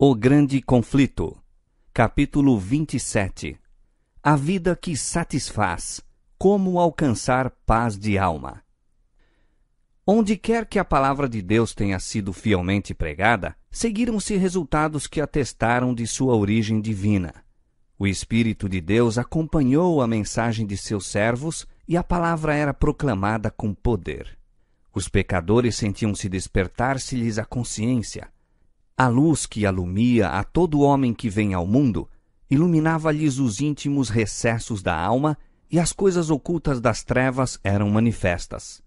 O Grande Conflito, capítulo 27. A vida que satisfaz. Como alcançar paz de alma. Onde quer que a palavra de Deus tenha sido fielmente pregada, seguiram-se resultados que atestaram de sua origem divina. O Espírito de Deus acompanhou a mensagem de seus servos e a palavra era proclamada com poder. Os pecadores sentiam-se despertar-se-lhes a consciência. A luz que alumia a todo homem que vem ao mundo iluminava-lhes os íntimos recessos da alma e as coisas ocultas das trevas eram manifestas.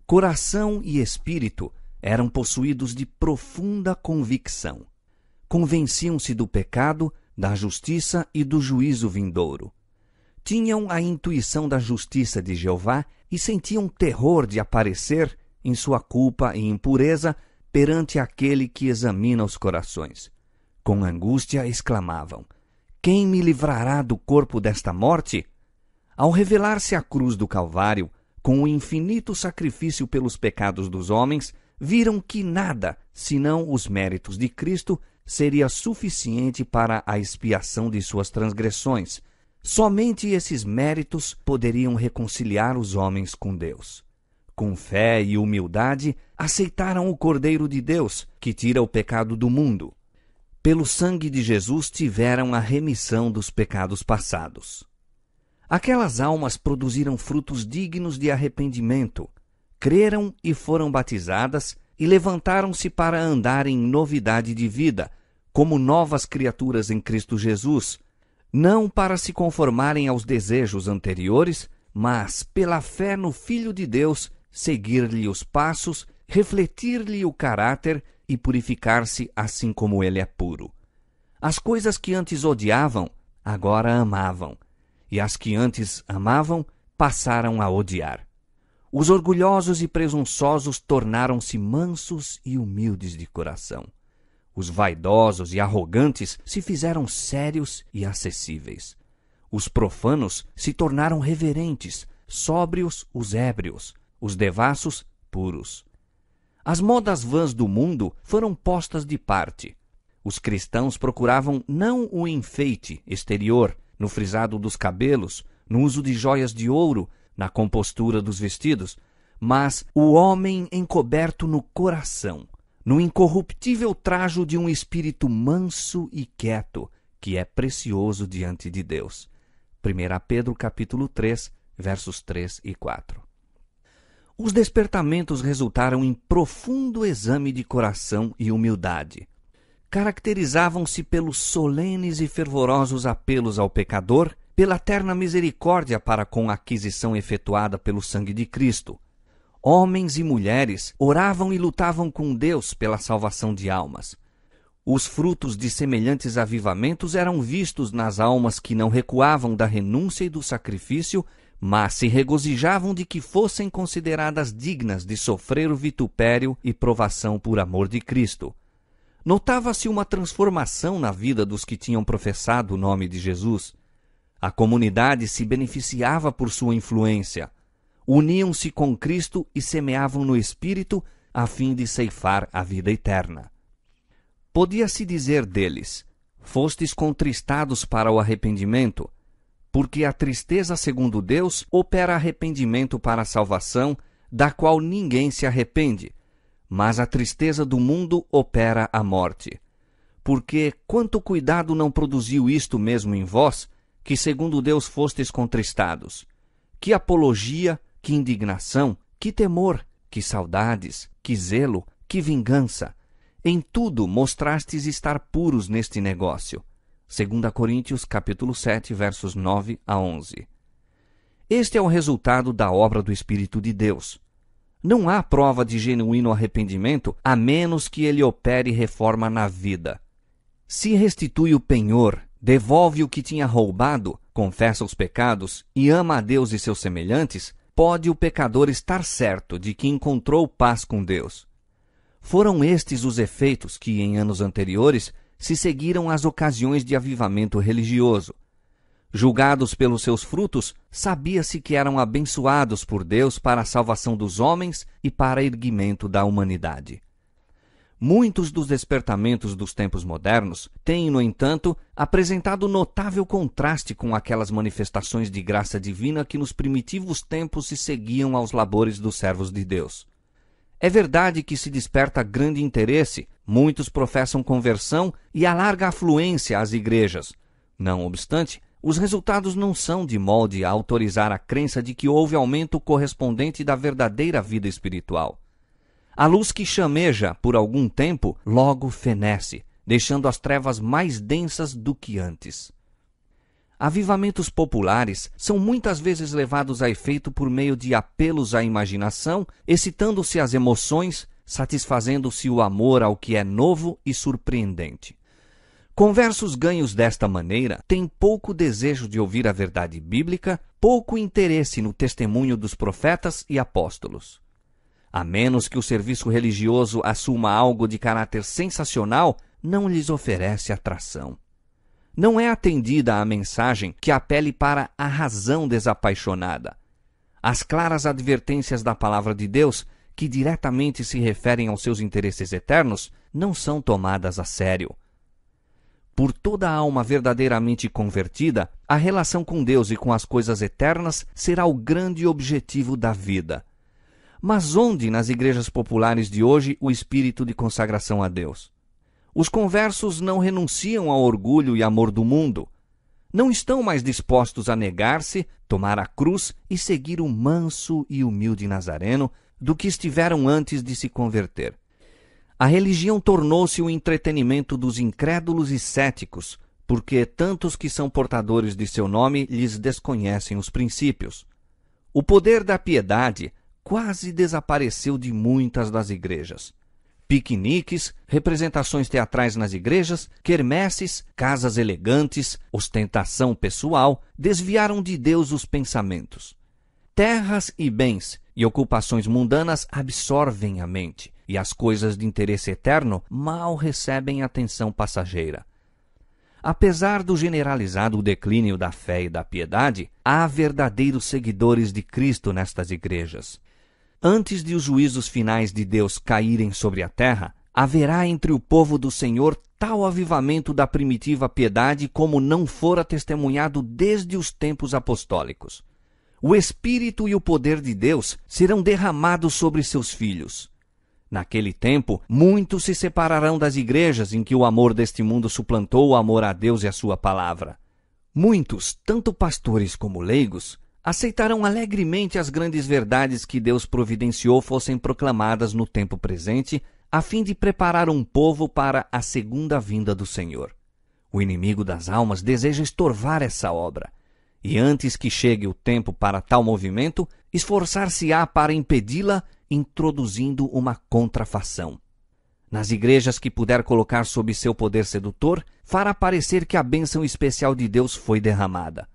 Coração e espírito eram possuídos de profunda convicção. Convenciam-se do pecado, da justiça e do juízo vindouro. Tinham a intuição da justiça de Jeová e sentiam terror de aparecer em sua culpa e impureza perante aquele que examina os corações. Com angústia exclamavam: quem me livrará do corpo desta morte? Ao revelar-se a cruz do Calvário, com o infinito sacrifício pelos pecados dos homens, viram que nada, senão os méritos de Cristo, seria suficiente para a expiação de suas transgressões. Somente esses méritos poderiam reconciliar os homens com Deus. Com fé e humildade, aceitaram o Cordeiro de Deus, que tira o pecado do mundo. Pelo sangue de Jesus tiveram a remissão dos pecados passados. Aquelas almas produziram frutos dignos de arrependimento, creram e foram batizadas e levantaram-se para andar em novidade de vida, como novas criaturas em Cristo Jesus, não para se conformarem aos desejos anteriores, mas, pela fé no Filho de Deus, seguir-lhe os passos, refletir-lhe o caráter e purificar-se assim como ele é puro. As coisas que antes odiavam, agora amavam, e as que antes amavam, passaram a odiar. Os orgulhosos e presunçosos tornaram-se mansos e humildes de coração. Os vaidosos e arrogantes se fizeram sérios e acessíveis. Os profanos se tornaram reverentes, sóbrios os ébrios, os devassos puros. As modas vãs do mundo foram postas de parte. Os cristãos procuravam não o enfeite exterior, no frisado dos cabelos, no uso de joias de ouro, na compostura dos vestidos, mas o homem encoberto no coração, no incorruptível trajo de um espírito manso e quieto, que é precioso diante de Deus. 1 Pedro capítulo 3, versos 3 e 4. Os despertamentos resultaram em profundo exame de coração e humildade. Caracterizavam-se pelos solenes e fervorosos apelos ao pecador, pela terna misericórdia para com a aquisição efetuada pelo sangue de Cristo. Homens e mulheres oravam e lutavam com Deus pela salvação de almas. Os frutos de semelhantes avivamentos eram vistos nas almas que não recuavam da renúncia e do sacrifício, mas se regozijavam de que fossem consideradas dignas de sofrer o vitupério e provação por amor de Cristo. Notava-se uma transformação na vida dos que tinham professado o nome de Jesus. A comunidade se beneficiava por sua influência. Uniam-se com Cristo e semeavam no Espírito a fim de ceifar a vida eterna. Podia-se dizer deles: fostes contristados para o arrependimento, porque a tristeza segundo Deus opera arrependimento para a salvação, da qual ninguém se arrepende, mas a tristeza do mundo opera a morte. Porque quanto cuidado não produziu isto mesmo em vós, que segundo Deus fostes contristados? Que apologia, que indignação, que temor, que saudades, que zelo, que vingança! Em tudo mostrastes estar puros neste negócio. 2 Coríntios capítulo 7, versos 9 a 11. Este é o resultado da obra do Espírito de Deus. Não há prova de genuíno arrependimento a menos que ele opere reforma na vida. Se restitui o penhor, devolve o que tinha roubado, confessa os pecados e ama a Deus e seus semelhantes, pode o pecador estar certo de que encontrou paz com Deus. Foram estes os efeitos que, em anos anteriores, se seguiram às ocasiões de avivamento religioso. Julgados pelos seus frutos, sabia-se que eram abençoados por Deus para a salvação dos homens e para erguimento da humanidade. Muitos dos despertamentos dos tempos modernos têm, no entanto, apresentado notável contraste com aquelas manifestações de graça divina que nos primitivos tempos se seguiam aos labores dos servos de Deus. É verdade que se desperta grande interesse, muitos professam conversão e há larga afluência às igrejas. Não obstante, os resultados não são de molde a autorizar a crença de que houve aumento correspondente da verdadeira vida espiritual. A luz que chameja por algum tempo logo fenece, deixando as trevas mais densas do que antes. Avivamentos populares são muitas vezes levados a efeito por meio de apelos à imaginação, excitando-se as emoções, satisfazendo-se o amor ao que é novo e surpreendente. Conversos ganhos desta maneira têm pouco desejo de ouvir a verdade bíblica, pouco interesse no testemunho dos profetas e apóstolos. A menos que o serviço religioso assuma algo de caráter sensacional, não lhes oferece atração. Não é atendida a mensagem que apele para a razão desapaixonada. As claras advertências da palavra de Deus, que diretamente se referem aos seus interesses eternos, não são tomadas a sério. Por toda a alma verdadeiramente convertida, a relação com Deus e com as coisas eternas será o grande objetivo da vida. Mas onde, nas igrejas populares de hoje, o espírito de consagração a Deus? Os conversos não renunciam ao orgulho e amor do mundo. Não estão mais dispostos a negar-se, tomar a cruz e seguir o manso e humilde Nazareno do que estiveram antes de se converter. A religião tornou-se o entretenimento dos incrédulos e céticos, porque tantos que são portadores de seu nome lhes desconhecem os princípios. O poder da piedade quase desapareceu de muitas das igrejas. Piqueniques, representações teatrais nas igrejas, quermesses, casas elegantes, ostentação pessoal, desviaram de Deus os pensamentos. Terras e bens e ocupações mundanas absorvem a mente, e as coisas de interesse eterno mal recebem atenção passageira. Apesar do generalizado declínio da fé e da piedade, há verdadeiros seguidores de Cristo nestas igrejas. Antes de os juízos finais de Deus caírem sobre a terra, haverá entre o povo do Senhor tal avivamento da primitiva piedade como não fora testemunhado desde os tempos apostólicos. O Espírito e o poder de Deus serão derramados sobre seus filhos. Naquele tempo, muitos se separarão das igrejas em que o amor deste mundo suplantou o amor a Deus e a sua palavra. Muitos, tanto pastores como leigos, aceitarão alegremente as grandes verdades que Deus providenciou fossem proclamadas no tempo presente, a fim de preparar um povo para a segunda vinda do Senhor. O inimigo das almas deseja estorvar essa obra, e antes que chegue o tempo para tal movimento, esforçar-se-á para impedi-la, introduzindo uma contrafação. Nas igrejas que puder colocar sob seu poder sedutor, fará parecer que a bênção especial de Deus foi derramada.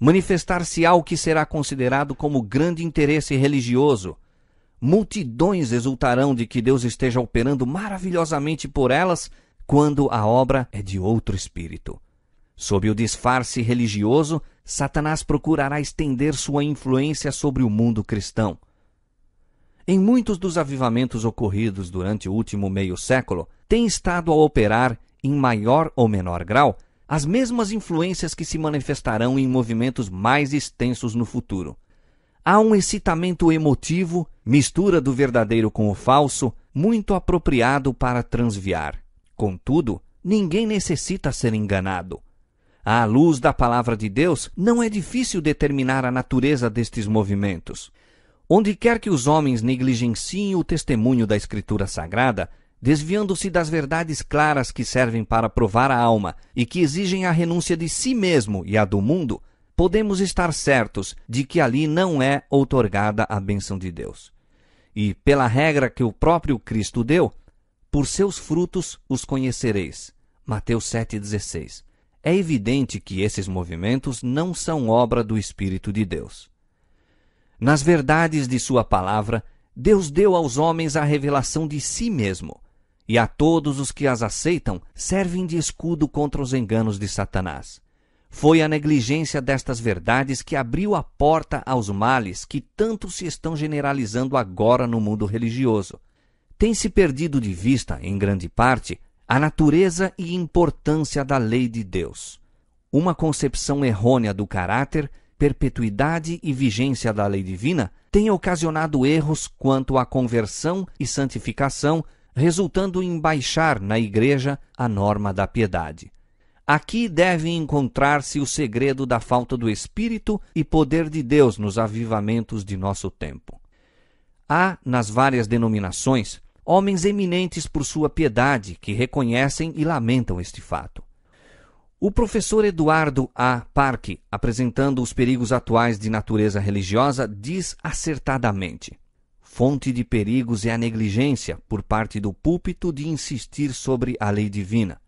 Manifestar-se-á o que será considerado como grande interesse religioso. Multidões exultarão de que Deus esteja operando maravilhosamente por elas, quando a obra é de outro espírito. Sob o disfarce religioso, Satanás procurará estender sua influência sobre o mundo cristão. Em muitos dos avivamentos ocorridos durante o último meio século, tem estado a operar, em maior ou menor grau, as mesmas influências que se manifestarão em movimentos mais extensos no futuro. Há um excitamento emotivo, mistura do verdadeiro com o falso, muito apropriado para transviar. Contudo, ninguém necessita ser enganado. À luz da palavra de Deus, não é difícil determinar a natureza destes movimentos. Onde quer que os homens negligenciem o testemunho da Escritura Sagrada, desviando-se das verdades claras que servem para provar a alma e que exigem a renúncia de si mesmo e a do mundo, podemos estar certos de que ali não é outorgada a bênção de Deus. E, pela regra que o próprio Cristo deu, por seus frutos os conhecereis. Mateus 7,16. É evidente que esses movimentos não são obra do Espírito de Deus. Nas verdades de sua palavra, Deus deu aos homens a revelação de si mesmo, e a todos os que as aceitam servem de escudo contra os enganos de Satanás. Foi a negligência destas verdades que abriu a porta aos males que tanto se estão generalizando agora no mundo religioso. tem-se perdido de vista, em grande parte, a natureza e importância da lei de Deus. Uma concepção errônea do caráter, perpetuidade e vigência da lei divina tem ocasionado erros quanto à conversão e santificação, resultando em baixar na Igreja a norma da piedade. Aqui deve encontrar-se o segredo da falta do Espírito e poder de Deus nos avivamentos de nosso tempo. Há, nas várias denominações, homens eminentes por sua piedade que reconhecem e lamentam este fato. O professor Eduardo A. Parque, apresentando os perigos atuais de natureza religiosa, diz acertadamente: fonte de perigos é a negligência, por parte do púlpito, de insistir sobre a lei divina.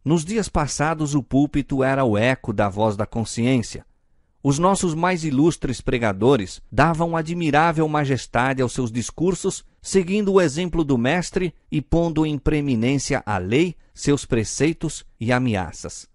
Nos dias passados, o púlpito era o eco da voz da consciência. Os nossos mais ilustres pregadores davam admirável majestade aos seus discursos, seguindo o exemplo do Mestre e pondo em preeminência a lei, seus preceitos e ameaças.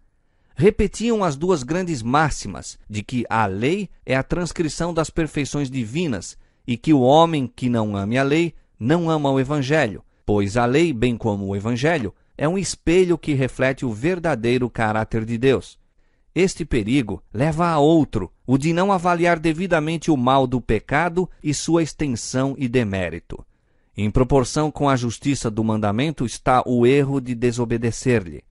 Repetiam as duas grandes máximas de que a lei é a transcrição das perfeições divinas e que o homem que não ame a lei não ama o Evangelho, pois a lei, bem como o Evangelho, é um espelho que reflete o verdadeiro caráter de Deus. Este perigo leva a outro, o de não avaliar devidamente o mal do pecado e sua extensão e demérito. Em proporção com a justiça do mandamento está o erro de desobedecer-lhe.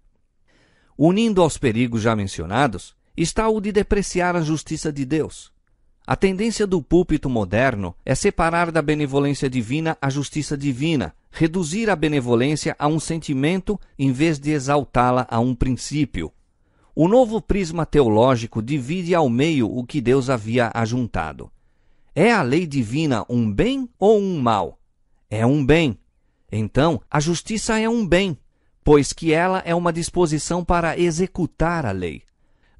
Unindo aos perigos já mencionados, está o de depreciar a justiça de Deus. A tendência do púlpito moderno é separar da benevolência divina a justiça divina, reduzir a benevolência a um sentimento em vez de exaltá-la a um princípio. O novo prisma teológico divide ao meio o que Deus havia ajuntado. É a lei divina um bem ou um mal? É um bem. Então, a justiça é um bem, pois que ela é uma disposição para executar a lei.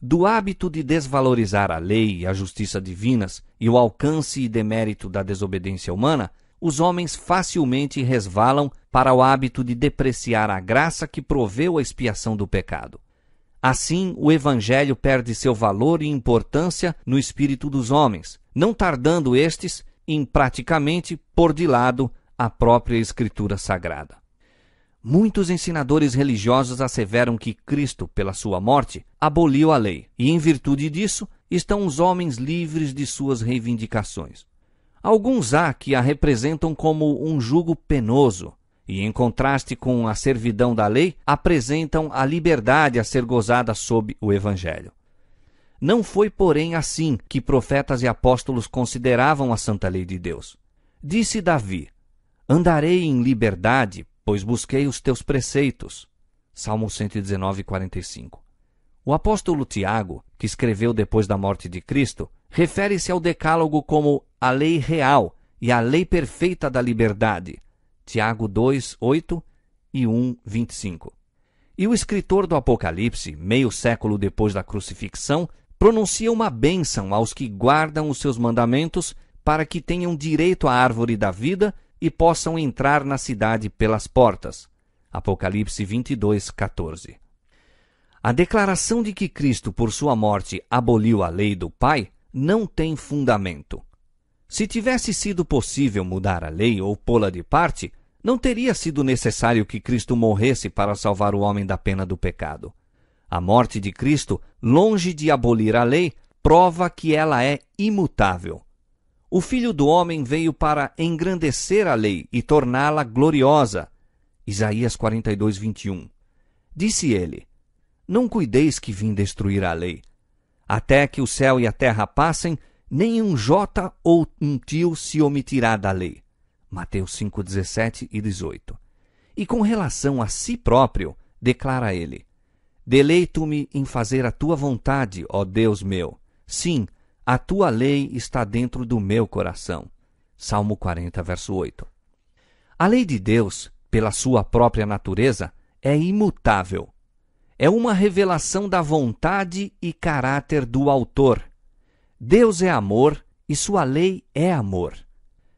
Do hábito de desvalorizar a lei e a justiça divinas e o alcance e demérito da desobediência humana, os homens facilmente resvalam para o hábito de depreciar a graça que proveu a expiação do pecado. Assim, o Evangelho perde seu valor e importância no espírito dos homens, não tardando estes em praticamente pôr de lado a própria Escritura Sagrada. Muitos ensinadores religiosos asseveram que Cristo, pela sua morte, aboliu a lei, e em virtude disso estão os homens livres de suas reivindicações. Alguns há que a representam como um jugo penoso, e em contraste com a servidão da lei, apresentam a liberdade a ser gozada sob o Evangelho. Não foi, porém, assim que profetas e apóstolos consideravam a santa lei de Deus. Disse Davi: andarei em liberdade, pois busquei os teus preceitos. Salmo 119, 45. O apóstolo Tiago, que escreveu depois da morte de Cristo, refere-se ao decálogo como a lei real e a lei perfeita da liberdade. Tiago 2, 8 e 1, 25. E o escritor do Apocalipse, meio século depois da crucifixão, pronuncia uma bênção aos que guardam os seus mandamentos para que tenham direito à árvore da vida e possam entrar na cidade pelas portas. Apocalipse 22, 14. A declaração de que Cristo, por sua morte, aboliu a lei do Pai, não tem fundamento. Se tivesse sido possível mudar a lei ou pô-la de parte, não teria sido necessário que Cristo morresse para salvar o homem da pena do pecado. A morte de Cristo, longe de abolir a lei, prova que ela é imutável. O Filho do Homem veio para engrandecer a lei e torná-la gloriosa. Isaías 42, 21. Disse ele: não cuideis que vim destruir a lei. Até que o céu e a terra passem, nem um jota ou um tio se omitirá da lei. Mateus 5, 17 e 18. E com relação a si próprio, declara ele: deleito-me em fazer a tua vontade, ó Deus meu. Sim, a tua lei está dentro do meu coração. Salmo 40, verso 8. A lei de Deus, pela sua própria natureza, é imutável. É uma revelação da vontade e caráter do autor. Deus é amor e sua lei é amor.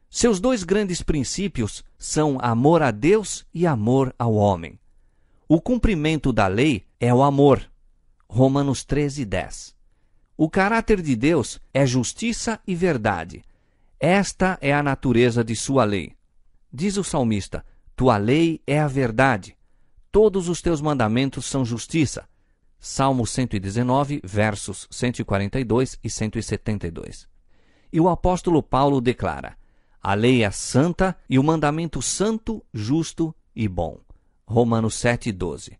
Seus dois grandes princípios são amor a Deus e amor ao homem. O cumprimento da lei é o amor. Romanos 13, 10. O caráter de Deus é justiça e verdade. Esta é a natureza de sua lei. Diz o salmista: Tua lei é a verdade. Todos os teus mandamentos são justiça. Salmo 119, versos 142 e 172. E o apóstolo Paulo declara: a lei é santa e o mandamento santo, justo e bom. Romanos 7, 12.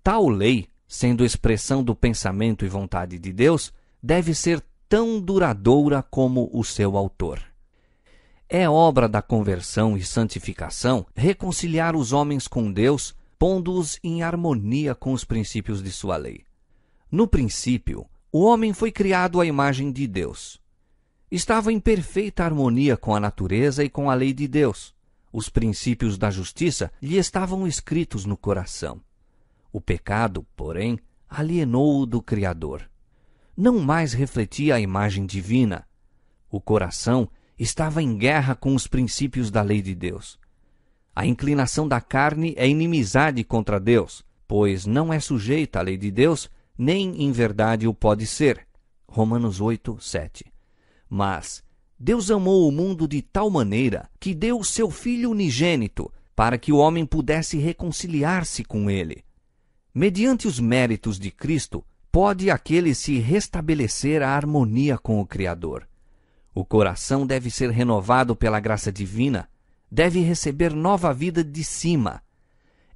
Tal lei, sendo expressão do pensamento e vontade de Deus, deve ser tão duradoura como o seu autor. É obra da conversão e santificação reconciliar os homens com Deus, pondo-os em harmonia com os princípios de sua lei. No princípio, o homem foi criado à imagem de Deus. Estava em perfeita harmonia com a natureza e com a lei de Deus. Os princípios da justiça lhe estavam escritos no coração. O pecado, porém, alienou-o do Criador. Não mais refletia a imagem divina. O coração estava em guerra com os princípios da lei de Deus. A inclinação da carne é inimizade contra Deus, pois não é sujeita à lei de Deus, nem em verdade o pode ser. Romanos 8, 7. Mas Deus amou o mundo de tal maneira que deu o seu Filho unigênito para que o homem pudesse reconciliar-se com ele. Mediante os méritos de Cristo, pode aquele se restabelecer a harmonia com o Criador. O coração deve ser renovado pela graça divina, deve receber nova vida de cima.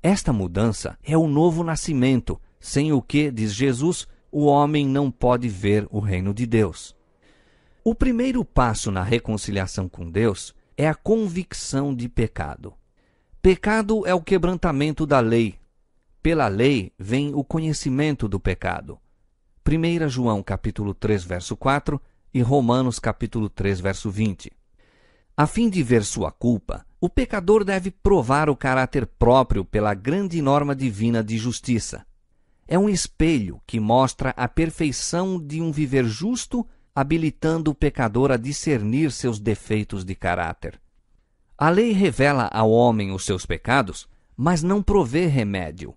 Esta mudança é o novo nascimento, sem o que, diz Jesus, o homem não pode ver o reino de Deus. O primeiro passo na reconciliação com Deus é a convicção de pecado. Pecado é o quebrantamento da lei. Pela lei vem o conhecimento do pecado. 1 João capítulo 3, verso 4 e Romanos capítulo 3, verso 20. A fim de ver sua culpa, o pecador deve provar o caráter próprio pela grande norma divina de justiça. É um espelho que mostra a perfeição de um viver justo, habilitando o pecador a discernir seus defeitos de caráter. A lei revela ao homem os seus pecados, mas não provê remédio.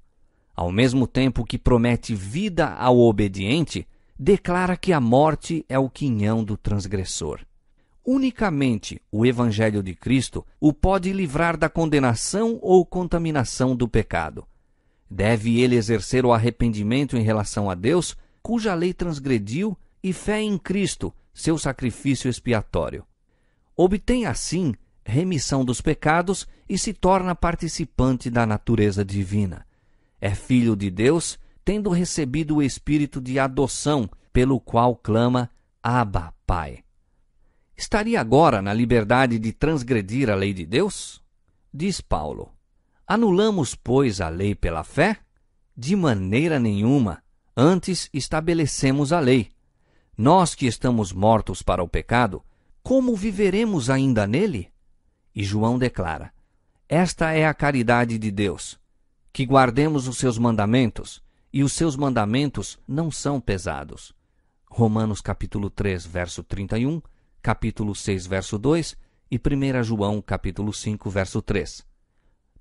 Ao mesmo tempo que promete vida ao obediente, declara que a morte é o quinhão do transgressor. Unicamente o Evangelho de Cristo o pode livrar da condenação ou contaminação do pecado. Deve ele exercer o arrependimento em relação a Deus, cuja lei transgrediu, e fé em Cristo, seu sacrifício expiatório. Obtém assim remissão dos pecados e se torna participante da natureza divina. É filho de Deus, tendo recebido o espírito de adoção, pelo qual clama: Abba, Pai. Estaria agora na liberdade de transgredir a lei de Deus? Diz Paulo: anulamos, pois, a lei pela fé? De maneira nenhuma. Antes estabelecemos a lei. Nós que estamos mortos para o pecado, como viveremos ainda nele? E João declara: esta é a caridade de Deus, que guardemos os seus mandamentos, e os seus mandamentos não são pesados. Romanos capítulo 3, verso 31, capítulo 6, verso 2 e 1 João capítulo 5, verso 3.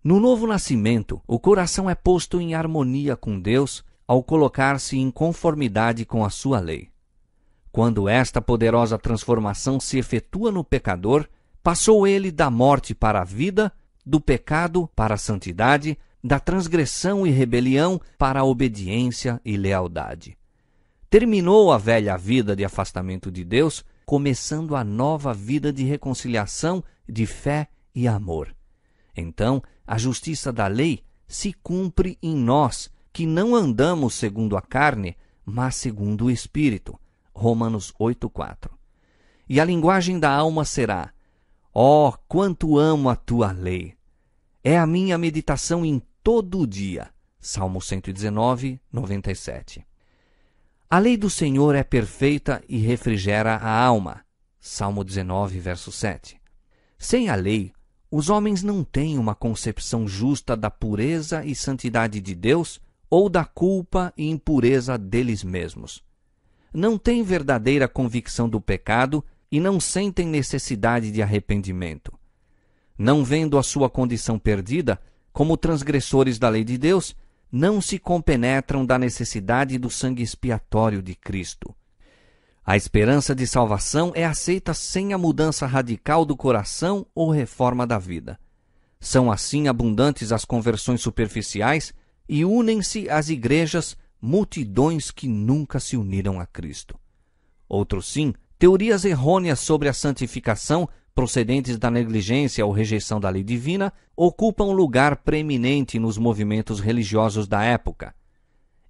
No novo nascimento, o coração é posto em harmonia com Deus ao colocar-se em conformidade com a sua lei. Quando esta poderosa transformação se efetua no pecador, passou ele da morte para a vida, do pecado para a santidade, da transgressão e rebelião para a obediência e lealdade. Terminou a velha vida de afastamento de Deus, começando a nova vida de reconciliação, de fé e amor. Então, a justiça da lei se cumpre em nós, que não andamos segundo a carne, mas segundo o Espírito. Romanos 8,4. E a linguagem da alma será: ó, quanto amo a tua lei! É a minha meditação em todo o dia. Salmo 119, 97. A lei do Senhor é perfeita e refrigera a alma. Salmo 19, verso 7. Sem a lei, os homens não têm uma concepção justa da pureza e santidade de Deus ou da culpa e impureza deles mesmos. Não têm verdadeira convicção do pecado e não sentem necessidade de arrependimento. Não vendo a sua condição perdida, como transgressores da lei de Deus, não se compenetram da necessidade do sangue expiatório de Cristo. A esperança de salvação é aceita sem a mudança radical do coração ou reforma da vida. São assim abundantes as conversões superficiais e unem-se às igrejas multidões que nunca se uniram a Cristo. Outros sim, teorias errôneas sobre a santificação, procedentes da negligência ou rejeição da lei divina, ocupam lugar preeminente nos movimentos religiosos da época.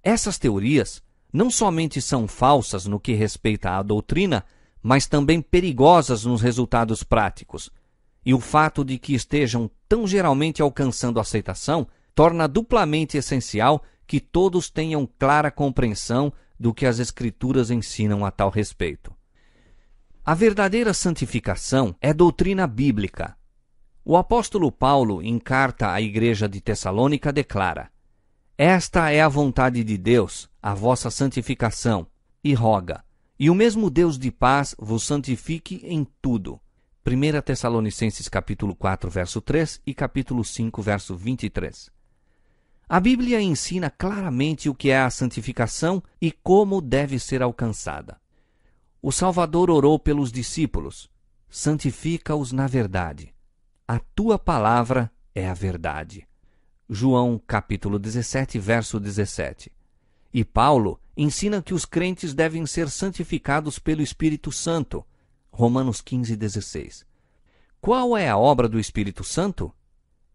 Essas teorias não somente são falsas no que respeita à doutrina, mas também perigosas nos resultados práticos. E o fato de que estejam tão geralmente alcançando aceitação torna duplamente essencial que todos tenham clara compreensão do que as Escrituras ensinam a tal respeito. A verdadeira santificação é doutrina bíblica. O apóstolo Paulo, em carta à igreja de Tessalônica, declara: Esta é a vontade de Deus, a vossa santificação, e roga, e o mesmo Deus de paz vos santifique em tudo. 1 Tessalonicenses capítulo 4, verso 3 e capítulo 5, verso 23. A Bíblia ensina claramente o que é a santificação e como deve ser alcançada. O Salvador orou pelos discípulos: santifica-os na verdade. A tua palavra é a verdade. João capítulo 17, verso 17. E Paulo ensina que os crentes devem ser santificados pelo Espírito Santo. Romanos 15, 16. Qual é a obra do Espírito Santo?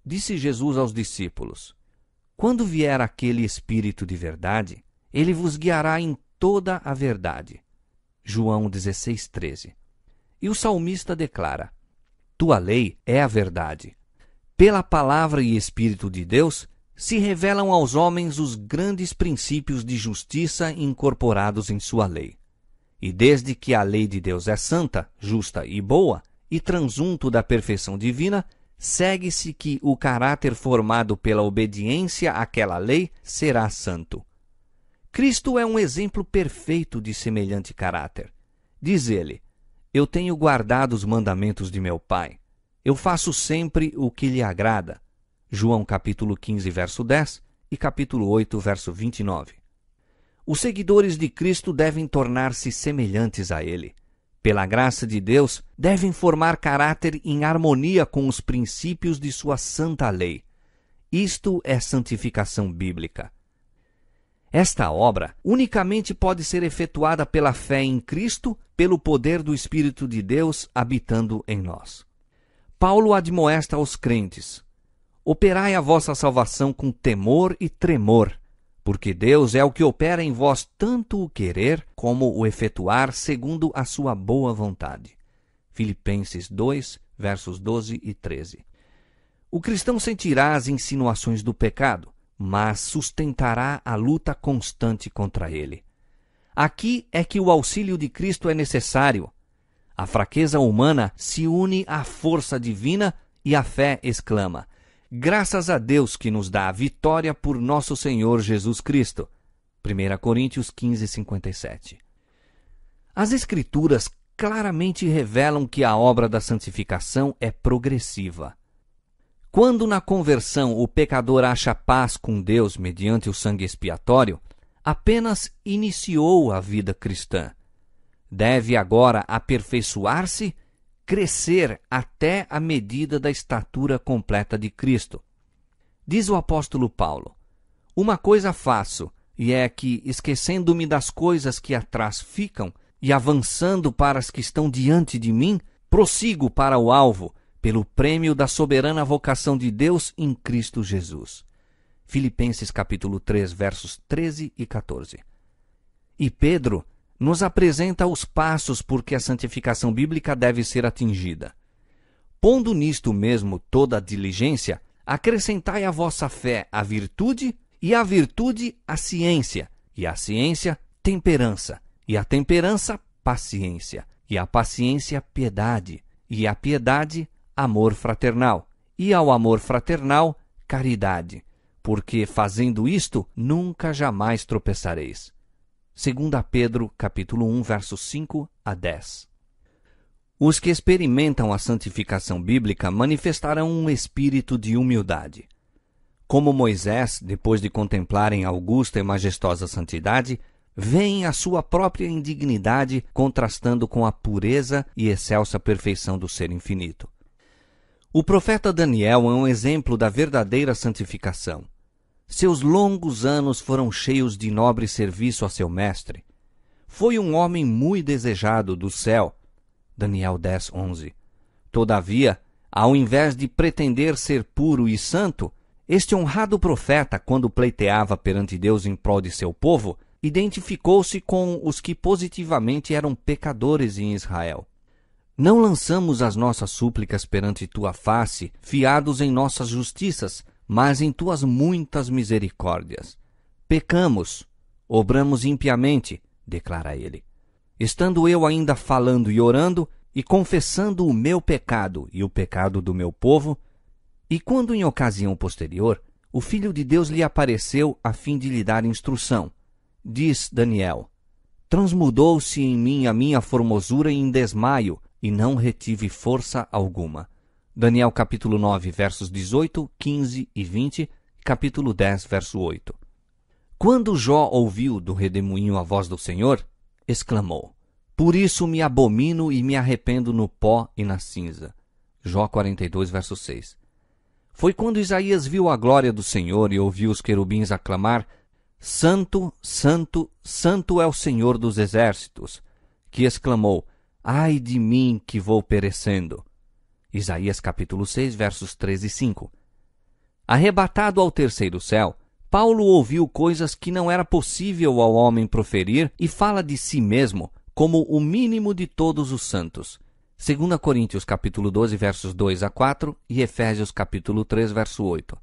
Disse Jesus aos discípulos: Quando vier aquele Espírito de verdade, ele vos guiará em toda a verdade. João 16, 13. E o salmista declara: Tua lei é a verdade. Pela palavra e Espírito de Deus, se revelam aos homens os grandes princípios de justiça incorporados em sua lei. E desde que a lei de Deus é santa, justa e boa, e transunto da perfeição divina, segue-se que o caráter formado pela obediência àquela lei será santo. Cristo é um exemplo perfeito de semelhante caráter. Diz ele: Eu tenho guardado os mandamentos de meu Pai. Eu faço sempre o que lhe agrada. João capítulo 15, verso 10 e capítulo 8, verso 29. Os seguidores de Cristo devem tornar-se semelhantes a ele. Pela graça de Deus, devem formar caráter em harmonia com os princípios de sua santa lei. Isto é santificação bíblica. Esta obra unicamente pode ser efetuada pela fé em Cristo, pelo poder do Espírito de Deus habitando em nós. Paulo admoesta aos crentes: Operai a vossa salvação com temor e tremor, porque Deus é o que opera em vós tanto o querer como o efetuar segundo a sua boa vontade. Filipenses 2, versos 12 e 13. O cristão sentirá as insinuações do pecado, mas sustentará a luta constante contra ele. Aqui é que o auxílio de Cristo é necessário. A fraqueza humana se une à força divina e a fé exclama: Graças a Deus que nos dá a vitória por nosso Senhor Jesus Cristo. 1 Coríntios 15, 57. As Escrituras claramente revelam que a obra da santificação é progressiva. Quando na conversão o pecador acha paz com Deus mediante o sangue expiatório, apenas iniciou a vida cristã. Deve agora aperfeiçoar-se, crescer até a medida da estatura completa de Cristo. Diz o apóstolo Paulo: Uma coisa faço, e é que, esquecendo-me das coisas que atrás ficam e avançando para as que estão diante de mim, prossigo para o alvo, pelo prêmio da soberana vocação de Deus em Cristo Jesus. Filipenses capítulo 3, versos 13 e 14. E Pedro nos apresenta os passos por que a santificação bíblica deve ser atingida. Pondo nisto mesmo toda a diligência, acrescentai à vossa fé a virtude, e à virtude a ciência, e à ciência temperança, e à temperança paciência, e à paciência piedade, e à piedade amor fraternal, e ao amor fraternal caridade, porque fazendo isto nunca jamais tropeçareis. 2 Pedro capítulo 1, versos 5 a 10. Os que experimentam a santificação bíblica manifestarão um espírito de humildade. Como Moisés, depois de contemplarem a augusta e majestosa santidade, veem a sua própria indignidade contrastando com a pureza e excelsa perfeição do Ser infinito. O profeta Daniel é um exemplo da verdadeira santificação. Seus longos anos foram cheios de nobre serviço a seu mestre. Foi um homem muito desejado do céu. Daniel 10:11. Todavia, ao invés de pretender ser puro e santo, este honrado profeta, quando pleiteava perante Deus em prol de seu povo, identificou-se com os que positivamente eram pecadores em Israel. Não lançamos as nossas súplicas perante tua face, fiados em nossas justiças, mas em tuas muitas misericórdias. Pecamos, obramos impiamente, declara ele. Estando eu ainda falando e orando, e confessando o meu pecado e o pecado do meu povo, e quando em ocasião posterior, o Filho de Deus lhe apareceu a fim de lhe dar instrução. Diz Daniel: transmudou-se em mim a minha formosura em desmaio, e não retive força alguma. Daniel capítulo 9, versos 18, 15 e 20, capítulo 10, verso 8. Quando Jó ouviu do redemoinho a voz do Senhor, exclamou: por isso me abomino e me arrependo no pó e na cinza. Jó 42, verso 6. Foi quando Isaías viu a glória do Senhor e ouviu os querubins aclamar: Santo, Santo, Santo é o Senhor dos exércitos, que exclamou: ai de mim que vou perecendo. Isaías capítulo 6, versos 3 e 5. Arrebatado ao terceiro céu, Paulo ouviu coisas que não era possível ao homem proferir e fala de si mesmo como o mínimo de todos os santos. 2 Coríntios capítulo 12, versos 2 a 4 e Efésios capítulo 3, verso 8.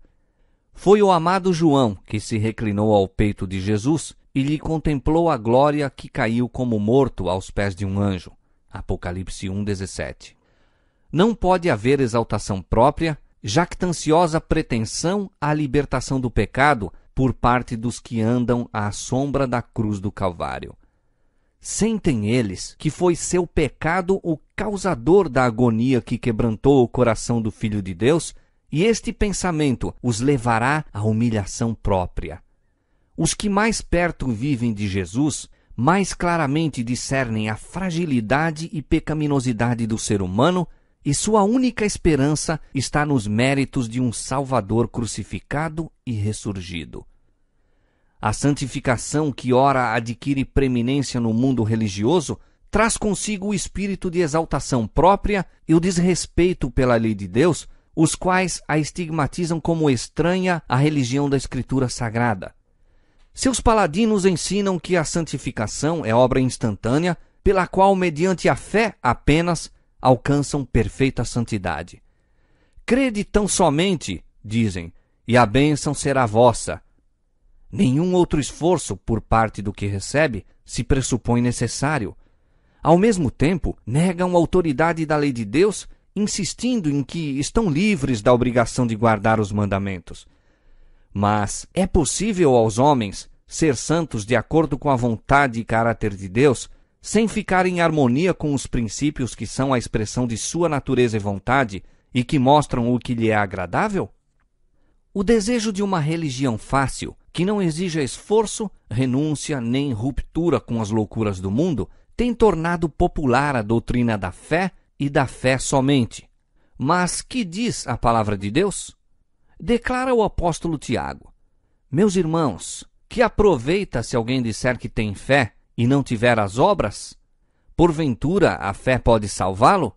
Foi o amado João que se reclinou ao peito de Jesus e lhe contemplou a glória que caiu como morto aos pés de um anjo. Apocalipse 1:17. Não pode haver exaltação própria, jactanciosa pretensão à libertação do pecado por parte dos que andam à sombra da cruz do Calvário. Sentem eles que foi seu pecado o causador da agonia que quebrantou o coração do Filho de Deus, e este pensamento os levará à humilhação própria. Os que mais perto vivem de Jesus, mais claramente discernem a fragilidade e pecaminosidade do ser humano, e sua única esperança está nos méritos de um Salvador crucificado e ressurgido. A santificação que ora adquire preeminência no mundo religioso traz consigo o espírito de exaltação própria e o desrespeito pela lei de Deus, os quais a estigmatizam como estranha à religião da Escritura Sagrada. Seus paladinos ensinam que a santificação é obra instantânea, pela qual, mediante a fé apenas, alcançam perfeita santidade. Crede tão somente, dizem, e a bênção será vossa. Nenhum outro esforço por parte do que recebe se pressupõe necessário. Ao mesmo tempo, negam a autoridade da lei de Deus, insistindo em que estão livres da obrigação de guardar os mandamentos. Mas é possível aos homens ser santos de acordo com a vontade e caráter de Deus, sem ficar em harmonia com os princípios que são a expressão de sua natureza e vontade e que mostram o que lhe é agradável? O desejo de uma religião fácil, que não exija esforço, renúncia nem ruptura com as loucuras do mundo, tem tornado popular a doutrina da fé e da fé somente. Mas que diz a palavra de Deus? Declara o apóstolo Tiago: meus irmãos, que aproveita se alguém disser que tem fé e não tiver as obras? Porventura a fé pode salvá-lo?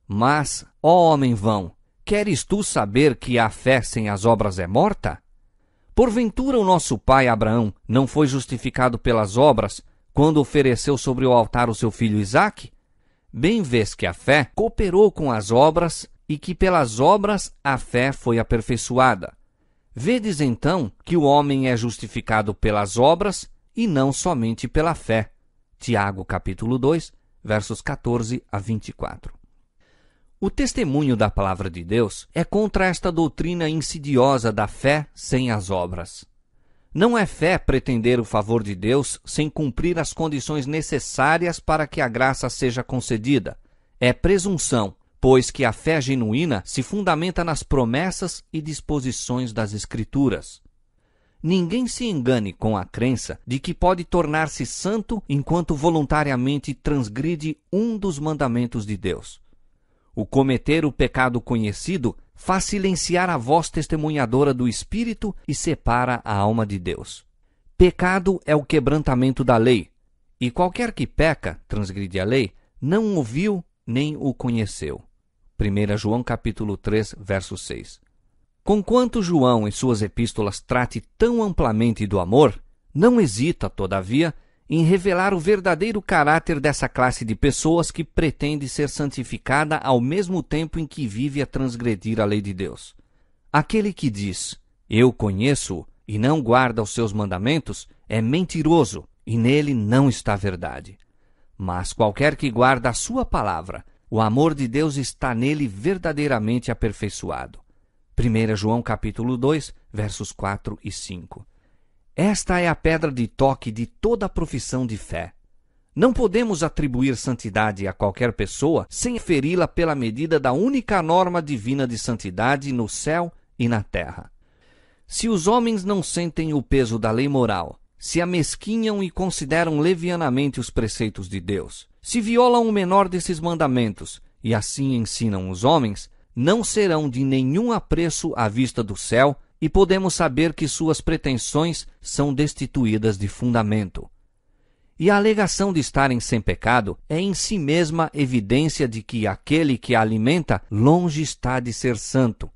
Mas, ó homem vão, queres tu saber que a fé sem as obras é morta? Porventura o nosso pai Abraão não foi justificado pelas obras quando ofereceu sobre o altar o seu filho Isaque? Bem vês que a fé cooperou com as obras e que pelas obras a fé foi aperfeiçoada. Vedes então que o homem é justificado pelas obras e não somente pela fé. Tiago capítulo 2, versos 14 a 24. O testemunho da palavra de Deus é contra esta doutrina insidiosa da fé sem as obras. Não é fé pretender o favor de Deus sem cumprir as condições necessárias para que a graça seja concedida. É presunção, pois que a fé genuína se fundamenta nas promessas e disposições das Escrituras. Ninguém se engane com a crença de que pode tornar-se santo enquanto voluntariamente transgride um dos mandamentos de Deus. O cometer o pecado conhecido faz silenciar a voz testemunhadora do Espírito e separa a alma de Deus. Pecado é o quebrantamento da lei, e qualquer que peca, transgride a lei, não o viu nem o conheceu. 1 João capítulo 3, verso 6. Conquanto João, em suas epístolas, trate tão amplamente do amor, não hesita, todavia, em revelar o verdadeiro caráter dessa classe de pessoas que pretende ser santificada ao mesmo tempo em que vive a transgredir a lei de Deus. Aquele que diz, eu conheço-o, e não guarda os seus mandamentos, é mentiroso, e nele não está a verdade. Mas qualquer que guarda a sua palavra, o amor de Deus está nele verdadeiramente aperfeiçoado. 1 João capítulo 2, versos 4 e 5. Esta é a pedra de toque de toda a profissão de fé. Não podemos atribuir santidade a qualquer pessoa sem feri-la pela medida da única norma divina de santidade no céu e na terra. Se os homens não sentem o peso da lei moral, se amesquinham e consideram levianamente os preceitos de Deus, se violam o menor desses mandamentos e assim ensinam os homens, não serão de nenhum apreço à vista do céu e podemos saber que suas pretensões são destituídas de fundamento. E a alegação de estarem sem pecado é em si mesma evidência de que aquele que a alimenta longe está de ser santo.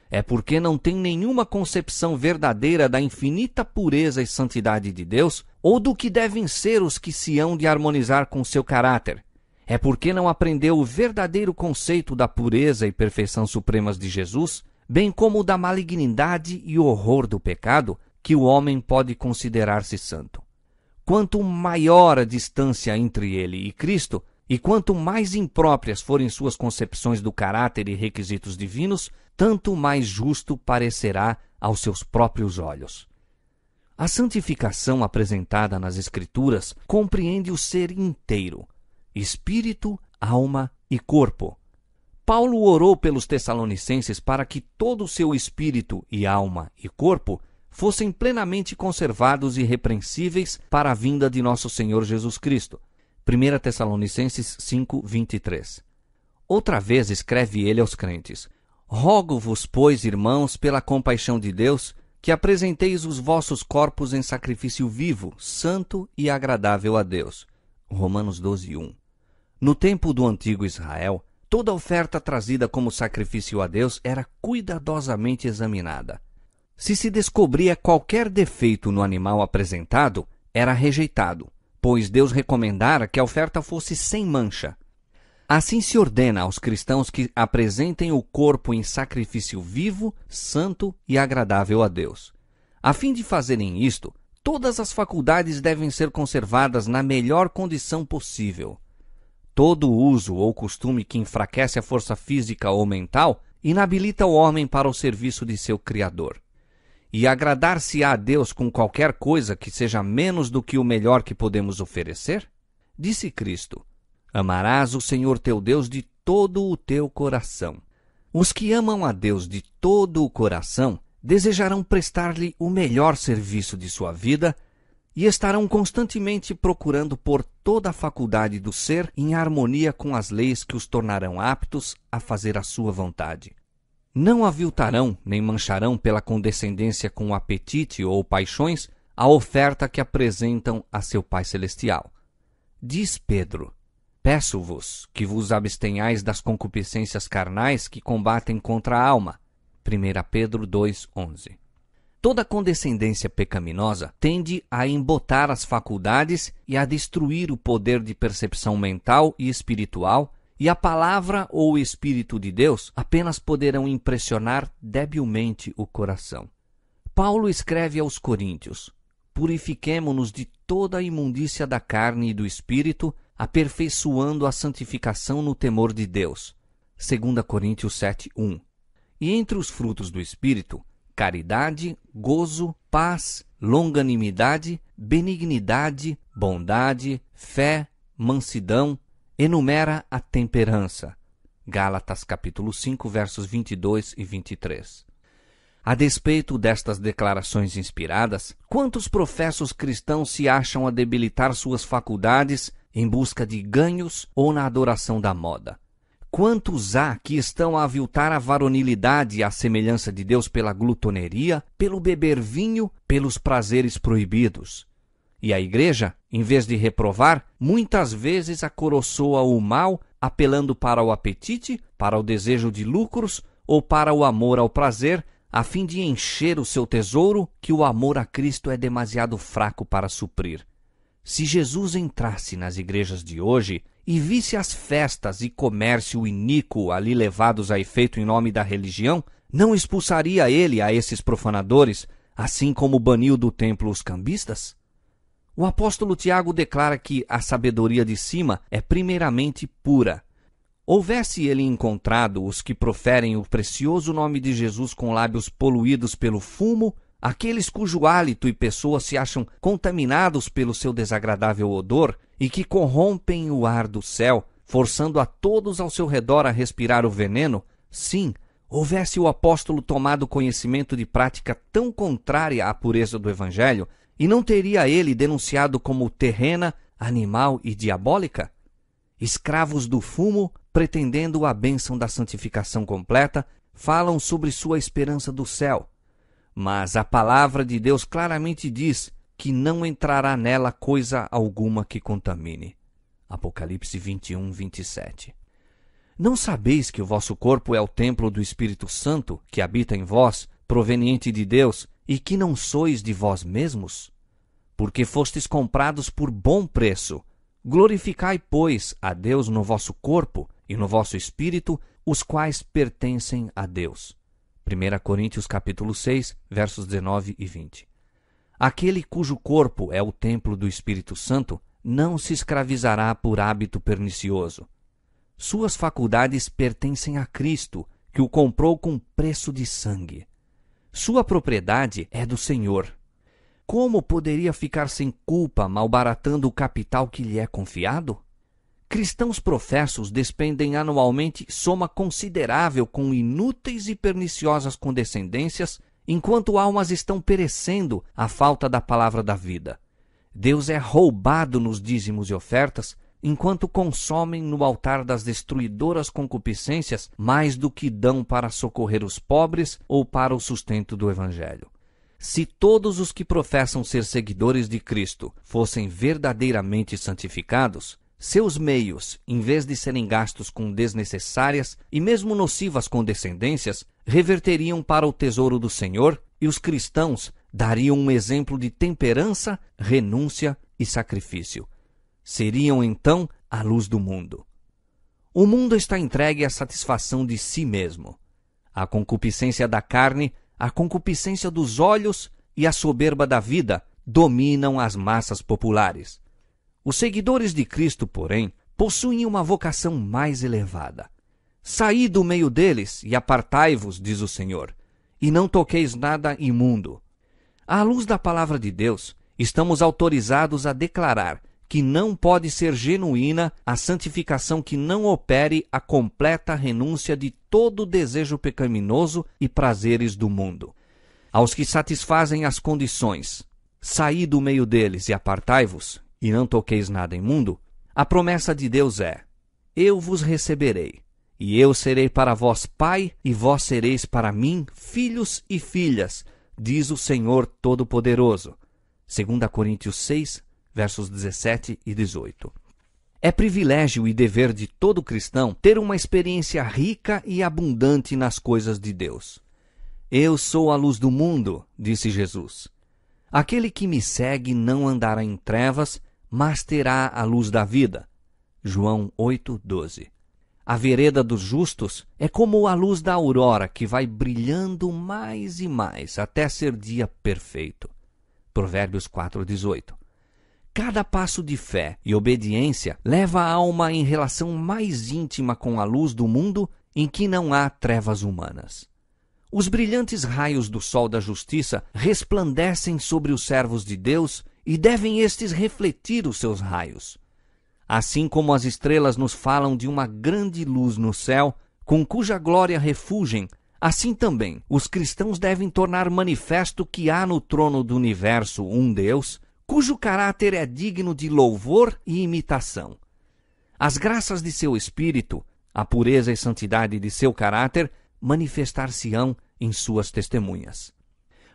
É porque não tem nenhuma concepção verdadeira da infinita pureza e santidade de Deus ou do que devem ser os que se hão de harmonizar com seu caráter. É porque não aprendeu o verdadeiro conceito da pureza e perfeição supremas de Jesus, bem como da malignidade e horror do pecado, que o homem pode considerar-se santo. Quanto maior a distância entre ele e Cristo, e quanto mais impróprias forem suas concepções do caráter e requisitos divinos, tanto mais justo parecerá aos seus próprios olhos. A santificação apresentada nas Escrituras compreende o ser inteiro, espírito, alma e corpo. Paulo orou pelos Tessalonicenses para que todo o seu espírito e alma e corpo fossem plenamente conservados e irrepreensíveis para a vinda de nosso Senhor Jesus Cristo. 1 Tessalonicenses 5, 23. Outra vez escreve ele aos crentes: rogo-vos, pois, irmãos, pela compaixão de Deus, que apresenteis os vossos corpos em sacrifício vivo, santo e agradável a Deus. Romanos 12, 1. No tempo do antigo Israel, toda oferta trazida como sacrifício a Deus era cuidadosamente examinada. Se descobria qualquer defeito no animal apresentado, era rejeitado, pois Deus recomendara que a oferta fosse sem mancha. Assim se ordena aos cristãos que apresentem o corpo em sacrifício vivo, santo e agradável a Deus. A fim de fazerem isto, todas as faculdades devem ser conservadas na melhor condição possível. Todo uso ou costume que enfraquece a força física ou mental inabilita o homem para o serviço de seu Criador. E agradar-se-á a Deus com qualquer coisa que seja menos do que o melhor que podemos oferecer? Disse Cristo: amarás o Senhor teu Deus de todo o teu coração. Os que amam a Deus de todo o coração desejarão prestar-lhe o melhor serviço de sua vida e estarão constantemente procurando pôr toda a faculdade do ser em harmonia com as leis que os tornarão aptos a fazer a sua vontade. Não aviltarão nem mancharão pela condescendência com o apetite ou paixões a oferta que apresentam a seu Pai Celestial. Diz Pedro: peço-vos que vos abstenhais das concupiscências carnais que combatem contra a alma. 1 Pedro 2:11. Toda condescendência pecaminosa tende a embotar as faculdades e a destruir o poder de percepção mental e espiritual, e a palavra ou o Espírito de Deus apenas poderão impressionar debilmente o coração. Paulo escreve aos Coríntios: purifiquemo-nos de toda a imundícia da carne e do espírito, aperfeiçoando a santificação no temor de Deus. 2 Coríntios 7:1. E entre os frutos do Espírito, caridade, gozo, paz, longanimidade, benignidade, bondade, fé, mansidão, enumera a temperança. Gálatas capítulo 5, versos 22 e 23. A despeito destas declarações inspiradas, quantos professos cristãos se acham a debilitar suas faculdades em busca de ganhos ou na adoração da moda? Quantos há que estão a aviltar a varonilidade e a semelhança de Deus pela glutoneria, pelo beber vinho, pelos prazeres proibidos? E a igreja, em vez de reprovar, muitas vezes acoroçoa o mal, apelando para o apetite, para o desejo de lucros ou para o amor ao prazer, a fim de encher o seu tesouro que o amor a Cristo é demasiado fraco para suprir. Se Jesus entrasse nas igrejas de hoje e visse as festas e comércio iníquo ali levados a efeito em nome da religião, não expulsaria ele a esses profanadores, assim como baniu do templo os cambistas? O apóstolo Tiago declara que a sabedoria de cima é primeiramente pura. Houvesse ele encontrado os que proferem o precioso nome de Jesus com lábios poluídos pelo fumo, aqueles cujo hálito e pessoa se acham contaminados pelo seu desagradável odor e que corrompem o ar do céu, forçando a todos ao seu redor a respirar o veneno, sim, houvesse o apóstolo tomado conhecimento de prática tão contrária à pureza do Evangelho, e não teria ele denunciado como terrena, animal e diabólica? Escravos do fumo, pretendendo a bênção da santificação completa, falam sobre sua esperança do céu. Mas a palavra de Deus claramente diz que não entrará nela coisa alguma que contamine. Apocalipse 21, 27. Não sabeis que o vosso corpo é o templo do Espírito Santo, que habita em vós, proveniente de Deus, e que não sois de vós mesmos? Porque fostes comprados por bom preço. Glorificai, pois, a Deus no vosso corpo e no vosso espírito, os quais pertencem a Deus. 1 Coríntios capítulo 6, versos 19 e 20. Aquele cujo corpo é o templo do Espírito Santo não se escravizará por hábito pernicioso. Suas faculdades pertencem a Cristo, que o comprou com preço de sangue. Sua propriedade é do Senhor. Como poderia ficar sem culpa malbaratando o capital que lhe é confiado? Cristãos professos despendem anualmente soma considerável com inúteis e perniciosas condescendências, enquanto almas estão perecendo à falta da palavra da vida. Deus é roubado nos dízimos e ofertas, enquanto consomem no altar das destruidoras concupiscências mais do que dão para socorrer os pobres ou para o sustento do Evangelho. Se todos os que professam ser seguidores de Cristo fossem verdadeiramente santificados, seus meios, em vez de serem gastos com desnecessárias e mesmo nocivas condescendências, reverteriam para o tesouro do Senhor, e os cristãos dariam um exemplo de temperança, renúncia e sacrifício. Seriam então a luz do mundo. O mundo está entregue à satisfação de si mesmo. A concupiscência da carne, a concupiscência dos olhos e a soberba da vida dominam as massas populares. Os seguidores de Cristo, porém, possuem uma vocação mais elevada. Saí do meio deles e apartai-vos, diz o Senhor, e não toqueis nada imundo. À luz da palavra de Deus, estamos autorizados a declarar que não pode ser genuína a santificação que não opere a completa renúncia de todo desejo pecaminoso e prazeres do mundo. Aos que satisfazem as condições, saí do meio deles e apartai-vos, e não toqueis nada imundo, a promessa de Deus é: eu vos receberei, e eu serei para vós pai, e vós sereis para mim filhos e filhas, diz o Senhor Todo-Poderoso. 2 Coríntios 6, versos 17 e 18. É privilégio e dever de todo cristão ter uma experiência rica e abundante nas coisas de Deus. Eu sou a luz do mundo, disse Jesus. Aquele que me segue não andará em trevas, mas terá a luz da vida. João 8:12. A vereda dos justos é como a luz da aurora que vai brilhando mais e mais até ser dia perfeito. Provérbios 4:18. Cada passo de fé e obediência leva a alma em relação mais íntima com a luz do mundo em que não há trevas humanas. Os brilhantes raios do sol da justiça resplandecem sobre os servos de Deus e devem estes refletir os seus raios. Assim como as estrelas nos falam de uma grande luz no céu, com cuja glória refulgem, assim também os cristãos devem tornar manifesto que há no trono do universo um Deus, cujo caráter é digno de louvor e imitação. As graças de seu Espírito, a pureza e santidade de seu caráter manifestar-se-ão em suas testemunhas.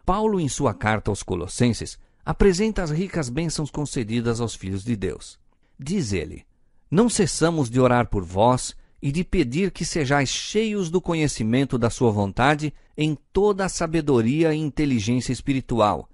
Paulo, em sua carta aos Colossenses, apresenta as ricas bênçãos concedidas aos filhos de Deus. Diz ele: não cessamos de orar por vós e de pedir que sejais cheios do conhecimento da sua vontade em toda a sabedoria e inteligência espiritual,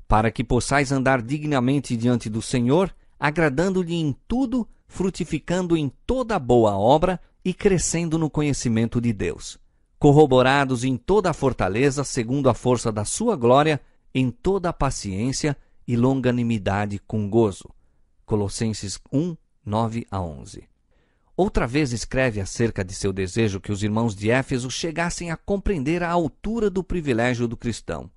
para que possais andar dignamente diante do Senhor, agradando-lhe em tudo, frutificando em toda boa obra e crescendo no conhecimento de Deus, corroborados em toda a fortaleza, segundo a força da sua glória, em toda a paciência e longanimidade com gozo. Colossenses 1, 9 a 11. Outra vez escreve acerca de seu desejo que os irmãos de Éfeso chegassem a compreender a altura do privilégio do cristão.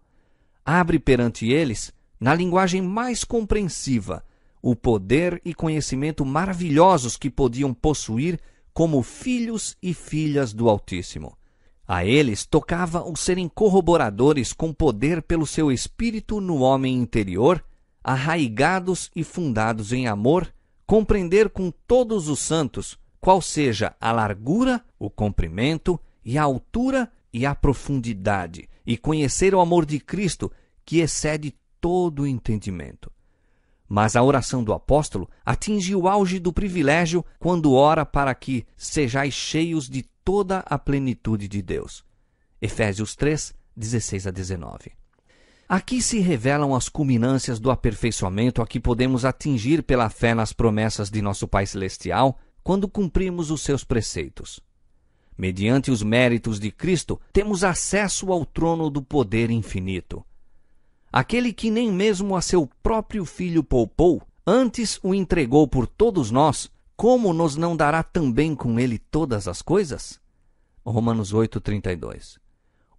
Abre perante eles, na linguagem mais compreensiva, o poder e conhecimento maravilhosos que podiam possuir como filhos e filhas do Altíssimo. A eles tocava o serem corroboradores com poder pelo seu espírito no homem interior, arraigados e fundados em amor, compreender com todos os santos qual seja a largura, o comprimento e a altura e a profundidade, e conhecer o amor de Cristo, que excede todo o entendimento. Mas a oração do apóstolo atinge o auge do privilégio quando ora para que sejais cheios de toda a plenitude de Deus. Efésios 3, 16 a 19. Aqui se revelam as culminâncias do aperfeiçoamento a que podemos atingir pela fé nas promessas de nosso Pai Celestial quando cumprimos os seus preceitos. Mediante os méritos de Cristo, temos acesso ao trono do poder infinito. Aquele que nem mesmo a seu próprio Filho poupou, antes o entregou por todos nós, como nos não dará também com ele todas as coisas? Romanos 8:32.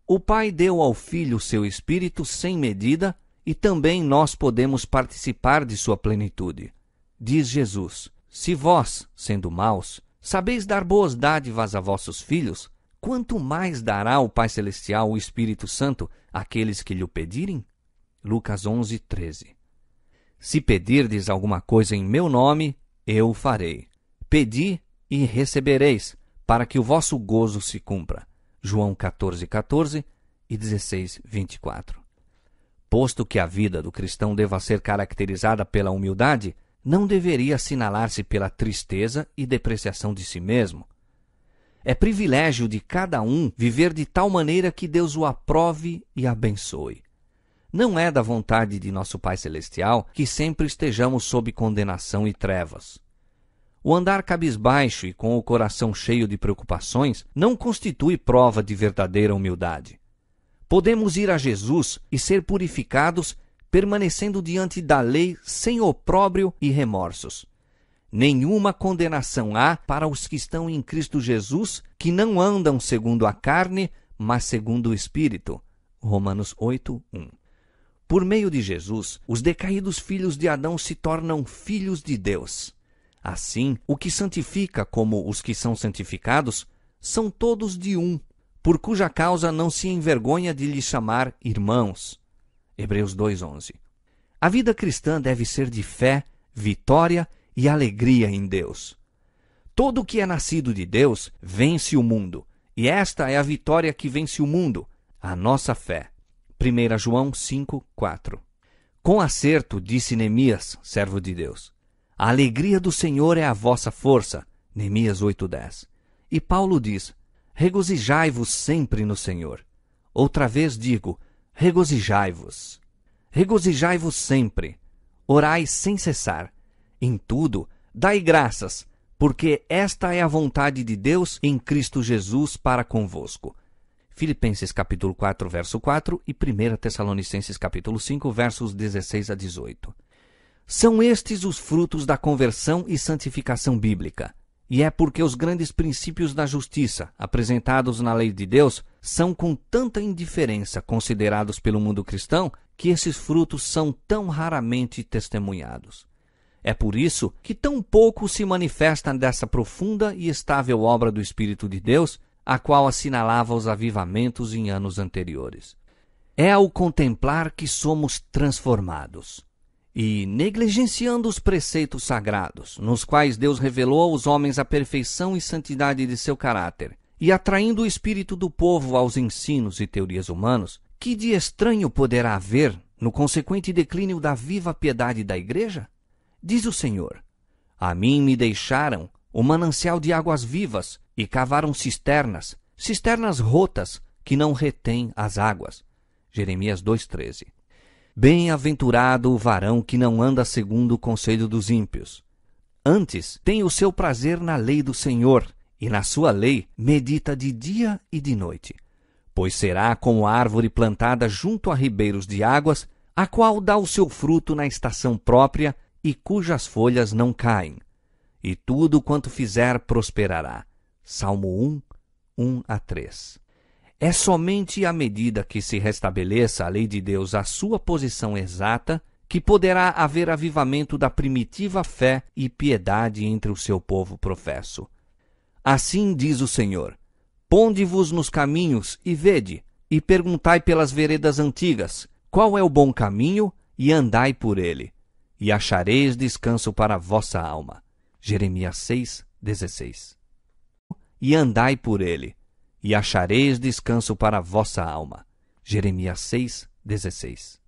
O Pai deu ao Filho seu Espírito sem medida, e também nós podemos participar de sua plenitude. Diz Jesus: se vós, sendo maus, sabeis dar boas dádivas a vossos filhos, quanto mais dará o Pai Celestial o Espírito Santo àqueles que lhe pedirem? Lucas 11:13. Se pedirdes alguma coisa em meu nome, eu o farei. Pedi e recebereis, para que o vosso gozo se cumpra. João 14:14 e 16:24. Posto que a vida do cristão deva ser caracterizada pela humildade, não deveria assinalar-se pela tristeza e depreciação de si mesmo. É privilégio de cada um viver de tal maneira que Deus o aprove e abençoe. Não é da vontade de nosso Pai Celestial que sempre estejamos sob condenação e trevas. O andar cabisbaixo e com o coração cheio de preocupações não constitui prova de verdadeira humildade. Podemos ir a Jesus e ser purificados, permanecendo diante da lei sem opróbrio e remorsos. Nenhuma condenação há para os que estão em Cristo Jesus, que não andam segundo a carne, mas segundo o Espírito. Romanos 8:1. Por meio de Jesus, os decaídos filhos de Adão se tornam filhos de Deus. Assim, o que santifica como os que são santificados são todos de um, por cuja causa não se envergonha de lhes chamar irmãos. Hebreus 2:11. A vida cristã deve ser de fé, vitória e alegria em Deus. Todo o que é nascido de Deus vence o mundo, e esta é a vitória que vence o mundo, a nossa fé. 1 João 5:4. Com acerto, disse Neemias, servo de Deus: a alegria do Senhor é a vossa força. Neemias 8:10. E Paulo diz: regozijai-vos sempre no Senhor. Outra vez digo: regozijai-vos. Regozijai-vos sempre. Orai sem cessar. Em tudo, dai graças, porque esta é a vontade de Deus em Cristo Jesus para convosco. Filipenses capítulo 4, verso 4 e 1 Tessalonicenses capítulo 5, versos 16 a 18. São estes os frutos da conversão e santificação bíblica. E é porque os grandes princípios da justiça, apresentados na lei de Deus, são com tanta indiferença considerados pelo mundo cristão, que esses frutos são tão raramente testemunhados. É por isso que tão pouco se manifesta dessa profunda e estável obra do Espírito de Deus, a qual assinalava os avivamentos em anos anteriores. É ao contemplar que somos transformados. e negligenciando os preceitos sagrados, nos quais Deus revelou aos homens a perfeição e santidade de seu caráter, e atraindo o espírito do povo aos ensinos e teorias humanos, que de estranho poderá haver no consequente declínio da viva piedade da Igreja? Diz o Senhor: a mim me deixaram o manancial de águas vivas e cavaram cisternas rotas que não retêm as águas. Jeremias 2,13. Bem-aventurado o varão que não anda segundo o conselho dos ímpios. Antes tem o seu prazer na lei do Senhor, e na sua lei medita de dia e de noite. Pois será como a árvore plantada junto a ribeiros de águas, a qual dá o seu fruto na estação própria e cujas folhas não caem. E tudo quanto fizer prosperará. Salmo 1, 1-3. É somente à medida que se restabeleça a lei de Deus à sua posição exata que poderá haver avivamento da primitiva fé e piedade entre o seu povo professo. Assim diz o Senhor: ponde-vos nos caminhos e vede, e perguntai pelas veredas antigas, qual é o bom caminho, e andai por ele, e achareis descanso para a vossa alma. Jeremias 6,16. E andai por ele, e achareis descanso para a vossa alma. Jeremias 6,16.